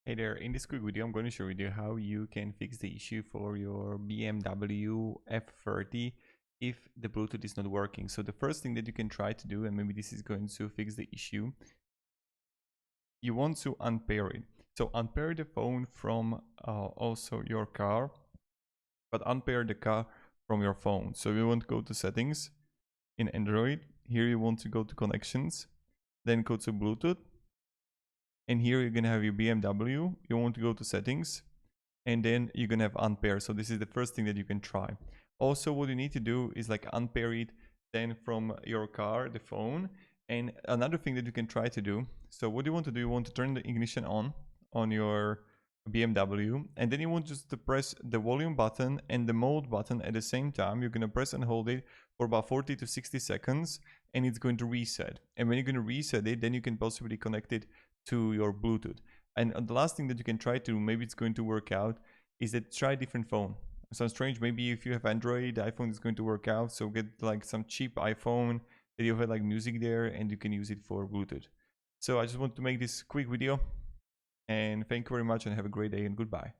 Hey there, in this quick video I'm going to show you how you can fix the issue for your BMW F30 if the Bluetooth is not working. So the first thing that you can try to do, and maybe this is going to fix the issue, you want to unpair it. So unpair the phone from also your car, but unpair the car from your phone. So you want to go to settings in Android. Here you want to go to connections, then go to Bluetooth. And here you're gonna have your BMW. You want to go to settings, and then you're gonna have unpair. So this is the first thing that you can try. Also, what you need to do is like unpair it then from your car, the phone. And another thing that you can try to do, so what you want to do, you want to turn the ignition on your BMW, and then you want just to press the volume button and the mode button at the same time. You're gonna press and hold it for about 40 to 60 seconds, and it's going to reset. And when you're gonna reset it, then you can possibly connect it to your Bluetooth. And the last thing that you can try to, maybe it's going to work out, is that try a different phone. Sounds strange, maybe if you have Android, iPhone is going to work out. So get like some cheap iPhone that you have like music there, and you can use it for Bluetooth. So I just want to make this quick video, and thank you very much and have a great day and goodbye.